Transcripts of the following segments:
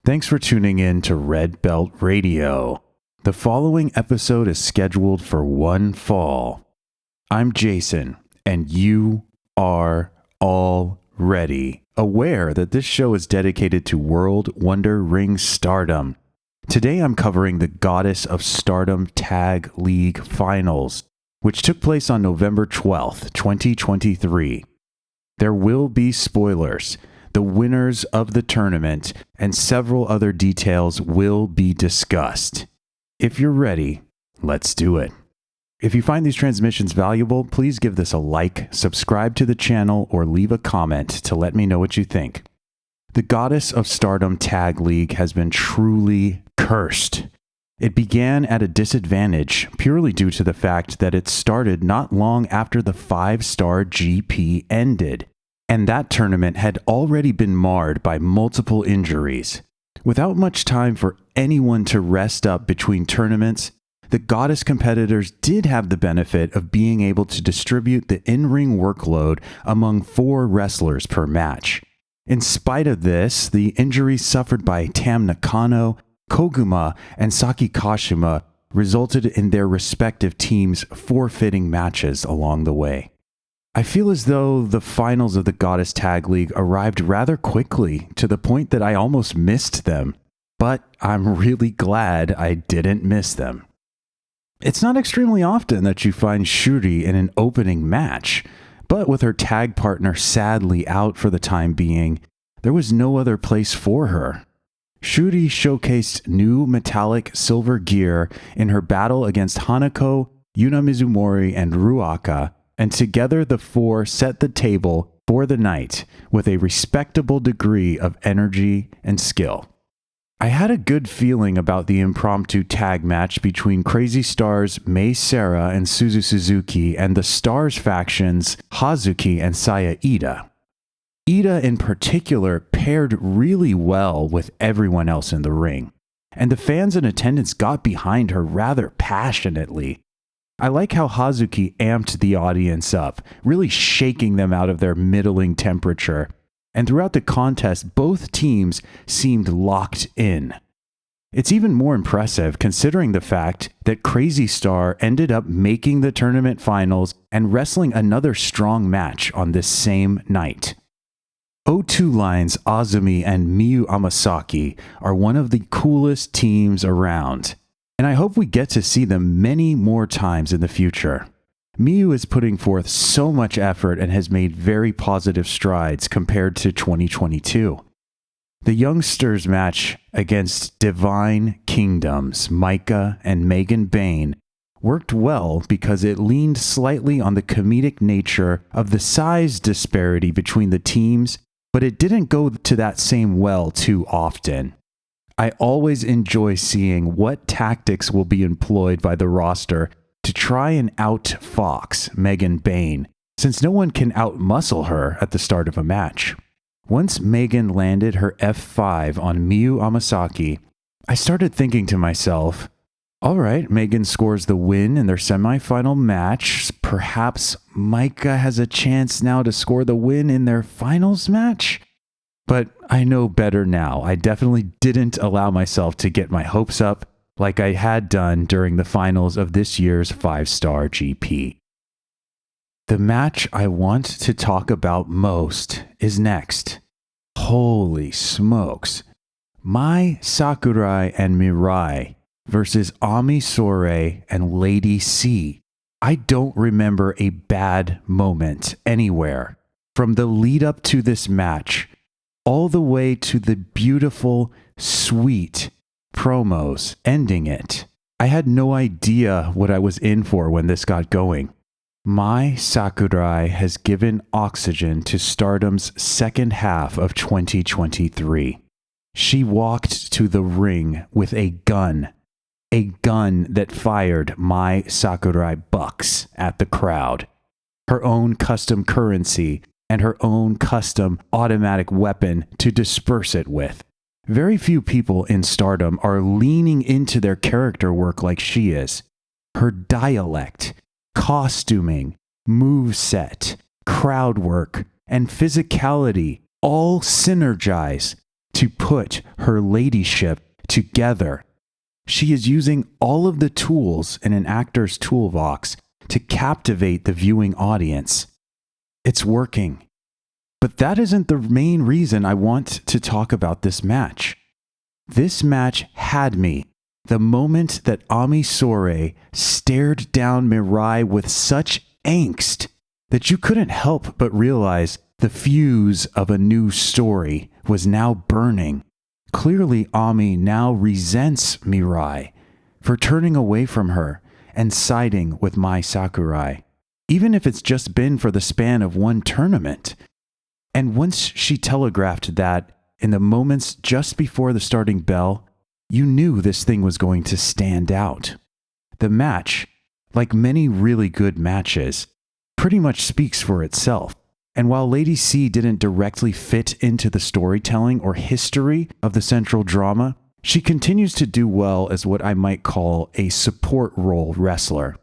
Thanks for tuning in to Red Belt Radio. The following episode is scheduled for one fall. I'm Jason, and you are already aware that this show is dedicated to World Wonder Ring Stardom. Today I'm covering the Goddess of Stardom Tag League Finals, which took place on November 12th, 2023. There will be spoilers. The winners of the tournament and several other details will be discussed. If you're ready, let's do it. If you find these transmissions valuable, please give this a like, subscribe to the channel, or leave a comment to let me know what you think. The Goddess of Stardom Tag League has been truly cursed. It began at a disadvantage purely due to the fact that it started not long after the 5-star GP ended. And that tournament had already been marred by multiple injuries. Without much time for anyone to rest up between tournaments, the Goddess competitors did have the benefit of being able to distribute the in-ring workload among 4 wrestlers per match. In spite of this, the injuries suffered by Tam Nakano, Koguma, and Saki Kashima resulted in their respective teams forfeiting matches along the way. I feel as though the finals of the Goddess Tag League arrived rather quickly to the point that I almost missed them, but I'm really glad I didn't miss them. It's not extremely often that you find Shuri in an opening match, but with her tag partner sadly out for the time being, there was no other place for her. Shuri showcased new metallic silver gear in her battle against Hanako, Yuna Mizumori, and Ruaka, and together the 4 set the table for the night with a respectable degree of energy and skill. I had a good feeling about the impromptu tag match between Crazy Stars Mei Seira and Suzu Suzuki and the Stars factions Hazuki and Saya Ida. Ida in particular paired really well with everyone else in the ring, and the fans in attendance got behind her rather passionately. I like how Hazuki amped the audience up, really shaking them out of their middling temperature, and throughout the contest, both teams seemed locked in. It's even more impressive considering the fact that Crazy Star ended up making the tournament finals and wrestling another strong match on this same night. O2 Line's Azumi and Miyu Amasaki are one of the coolest teams around, and I hope we get to see them many more times in the future. Miyu is putting forth so much effort and has made very positive strides compared to 2022. The youngsters match against Divine Kingdoms, Micah and Megan Bain, worked well because it leaned slightly on the comedic nature of the size disparity between the teams, but it didn't go to that same well too often. I always enjoy seeing what tactics will be employed by the roster to try and outfox Megan Bain, since no one can outmuscle her at the start of a match. Once Megan landed her F5 on Miyu Amasaki, I started thinking to myself, alright, Megan scores the win in their semifinal match. Perhaps Micah has a chance now to score the win in their finals match? But I know better now. I definitely didn't allow myself to get my hopes up like I had done during the finals of this year's 5-star GP. The match I want to talk about most is next. Holy smokes. Mai Sakurai and Mirai versus Ami Sourei and Lady C. I don't remember a bad moment anywhere. From the lead up to this match, all the way to the beautiful, sweet promos ending it. I had no idea what I was in for when this got going. Mai Sakurai has given oxygen to Stardom's second half of 2023. She walked to the ring with a gun that fired Mai Sakurai bucks at the crowd. Her own custom currency and her own custom automatic weapon to disperse it with. Very few people in Stardom are leaning into their character work like she is. Her dialect, costuming, moveset, crowd work, and physicality all synergize to put her ladyship together. She is using all of the tools in an actor's toolbox to captivate the viewing audience. It's working. But that isn't the main reason I want to talk about this match. This match had me the moment that Ami Sourei stared down Mirai with such angst that you couldn't help but realize the fuse of a new story was now burning. Clearly, Ami now resents Mirai for turning away from her and siding with Mai Sakurai, even if it's just been for the span of one tournament. And once she telegraphed that in the moments just before the starting bell, you knew this thing was going to stand out. The match, like many really good matches, pretty much speaks for itself. And while Lady C didn't directly fit into the storytelling or history of the central drama, she continues to do well as what I might call a support role wrestler.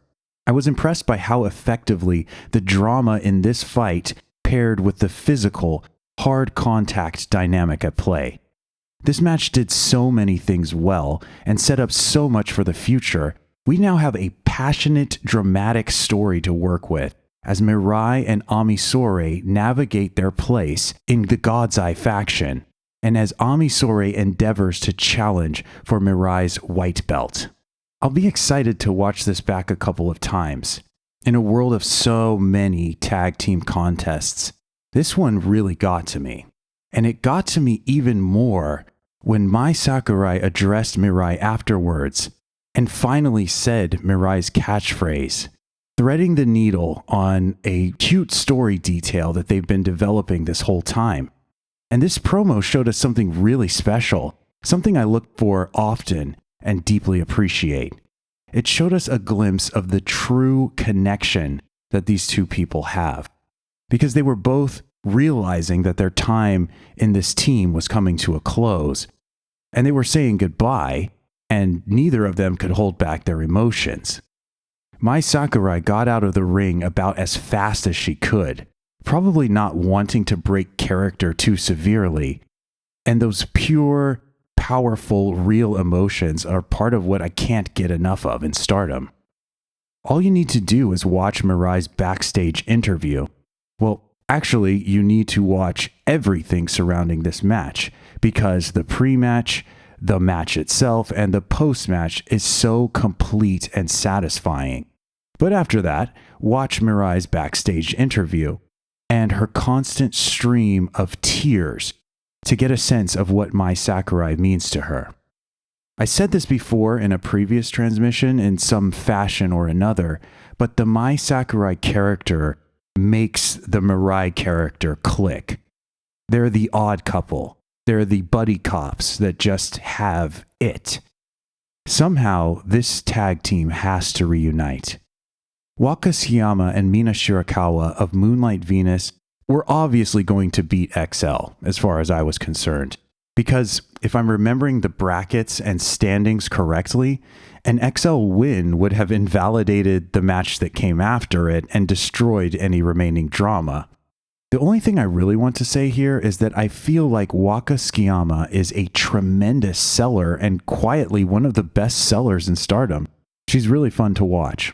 I was impressed by how effectively the drama in this fight paired with the physical, hard contact dynamic at play. This match did so many things well and set up so much for the future. We now have a passionate, dramatic story to work with as Mirai and Ami Sourei navigate their place in the God's Eye faction, and as Ami Sourei endeavors to challenge for Mirai's white belt. I'll be excited to watch this back a couple of times. In a world of so many tag team contests, this one really got to me. And it got to me even more when Mai Sakurai addressed Mirai afterwards and finally said Mirai's catchphrase, threading the needle on a cute story detail that they've been developing this whole time. And this promo showed us something really special, something I look for often and deeply appreciate. It showed us a glimpse of the true connection that these two people have, because they were both realizing that their time in this team was coming to a close, and they were saying goodbye, and neither of them could hold back their emotions. Mai Sakurai got out of the ring about as fast as she could, probably not wanting to break character too severely, and those pure, powerful, real emotions are part of what I can't get enough of in Stardom. All you need to do is watch Mirai's backstage interview. Well, actually, you need to watch everything surrounding this match, because the pre-match, the match itself, and the post-match is so complete and satisfying. But after that, watch Mirai's backstage interview and her constant stream of tears to get a sense of what Mai Sakurai means to her. I said this before in a previous transmission in some fashion or another, but the Mai Sakurai character makes the Mirai character click. They're the odd couple. They're the buddy cops that just have it. Somehow, this tag team has to reunite. Waka Tsuyama and Mina Shirakawa of Moonlight Venus were obviously going to beat XL, as far as I was concerned. Because if I'm remembering the brackets and standings correctly, an XL win would have invalidated the match that came after it and destroyed any remaining drama. The only thing I really want to say here is that I feel like Waka Tsuyama is a tremendous seller and quietly one of the best sellers in Stardom. She's really fun to watch.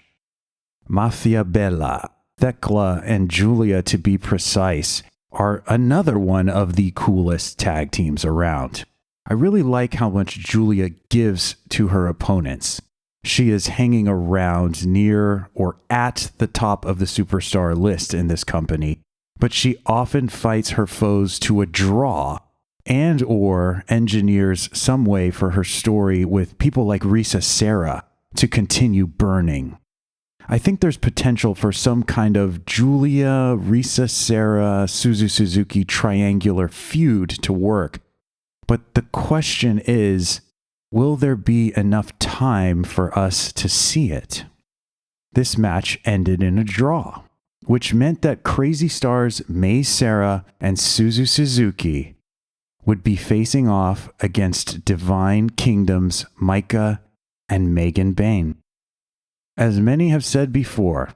Mafia Bella, Thekla, and Julia, to be precise, are another one of the coolest tag teams around. I really like how much Julia gives to her opponents. She is hanging around near or at the top of the superstar list in this company, but she often fights her foes to a draw and or engineers some way for her story with people like Risa Sera to continue burning. I think there's potential for some kind of Julia, Risa Sera, Suzu Suzuki triangular feud to work. But the question is, will there be enough time for us to see it? This match ended in a draw, which meant that Crazy Stars Mei Sera and Suzu Suzuki would be facing off against Divine Kingdom's Micah and Megan Bain. As many have said before,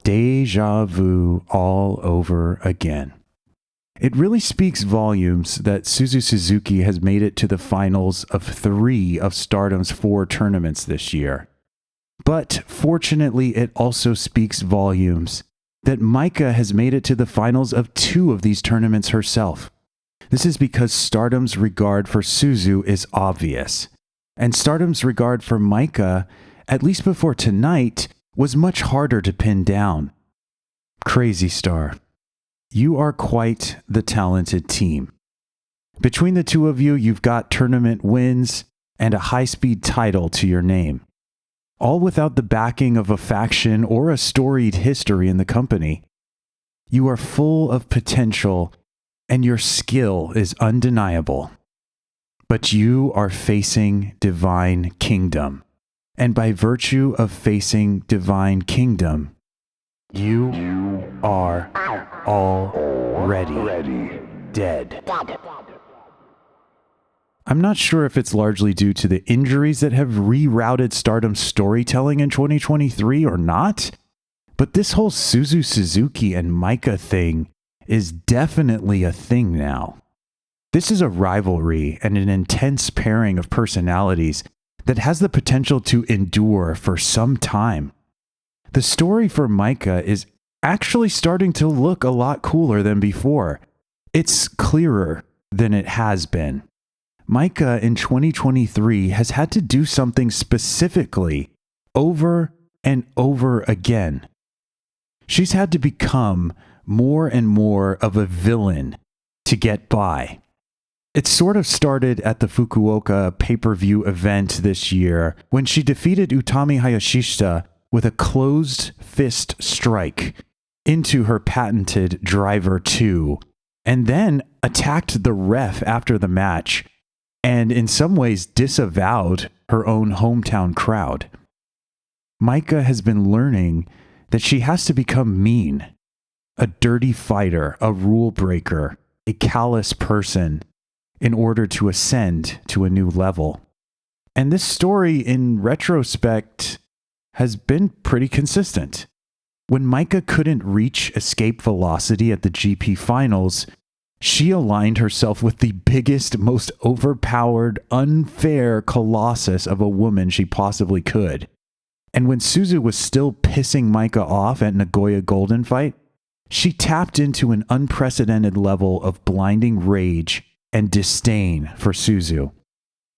deja vu all over again. It really speaks volumes that Suzu Suzuki has made it to the finals of 3 of Stardom's 4 tournaments this year. But fortunately, it also speaks volumes that Maika has made it to the finals of 2 of these tournaments herself. This is because Stardom's regard for Suzu is obvious, and Stardom's regard for Maika, at least before tonight, was much harder to pin down. Crazy Star, you are quite the talented team. Between the two of you, you've got tournament wins and a high-speed title to your name, all without the backing of a faction or a storied history in the company. You are full of potential, and your skill is undeniable. But you are facing Divine Kingdom, and by virtue of facing Divine Kingdom, you are already dead. I'm not sure if it's largely due to the injuries that have rerouted Stardom's storytelling in 2023 or not, but this whole Suzu Suzuki and Maika thing is definitely a thing now. This is a rivalry and an intense pairing of personalities that has the potential to endure for some time. The story for Maika is actually starting to look a lot cooler than before. It's clearer than it has been. Maika in 2023 has had to do something specifically over and over again. She's had to become more and more of a villain to get by. It sort of started at the Fukuoka pay-per-view event this year when she defeated Utami Hayashishita with a closed fist strike into her patented Driver 2, and then attacked the ref after the match, and in some ways disavowed her own hometown crowd. Maika has been learning that she has to become mean, a dirty fighter, a rule breaker, a callous person, in order to ascend to a new level. And this story, in retrospect, has been pretty consistent. When Maika couldn't reach escape velocity at the GP finals, she aligned herself with the biggest, most overpowered, unfair colossus of a woman she possibly could. And when Suzu was still pissing Maika off at Nagoya Golden Fight, she tapped into an unprecedented level of blinding rage and disdain for Suzu.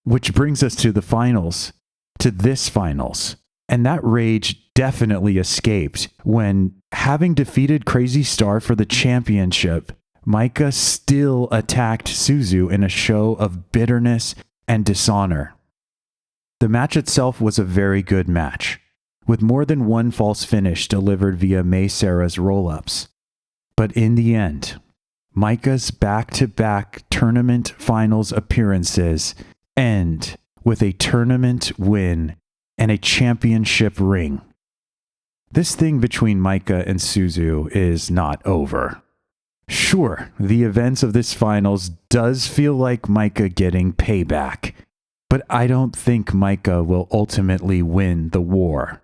Which brings us to the finals, to this finals. And that rage definitely escaped when, having defeated Crazy Star for the championship, Maika still attacked Suzu in a show of bitterness and dishonor. The match itself was a very good match, with more than one false finish delivered via Mei Sara's roll-ups. But in the end, Maika's back-to-back tournament finals appearances end with a tournament win and a championship ring. This thing between Maika and Suzu is not over. Sure, the events of this finals does feel like Maika getting payback, but I don't think Maika will ultimately win the war.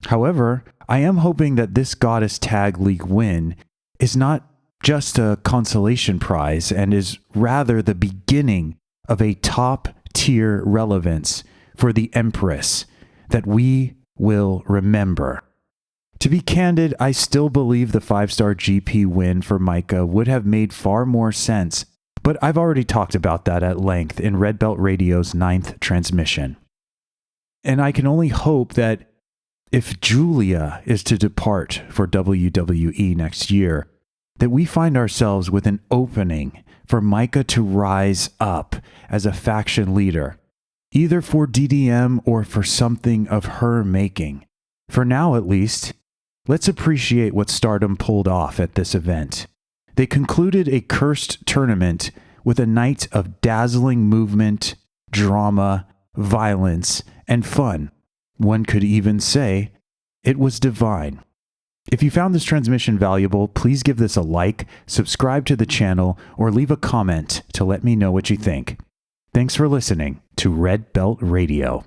However, I am hoping that this Goddess Tag League win is not just a consolation prize and is rather the beginning of a top-tier relevance for the Empress that we will remember. To be candid, I still believe the 5-star GP win for Maika would have made far more sense, but I've already talked about that at length in Red Belt Radio's 9th transmission. And I can only hope that if Julia is to depart for WWE next year, that we find ourselves with an opening for Maika to rise up as a faction leader, either for DDM or for something of her making. For now, at least, let's appreciate what Stardom pulled off at this event. They concluded a cursed tournament with a night of dazzling movement, drama, violence, and fun. One could even say it was divine. If you found this transmission valuable, please give this a like, subscribe to the channel, or leave a comment to let me know what you think. Thanks for listening to Red Belt Radio.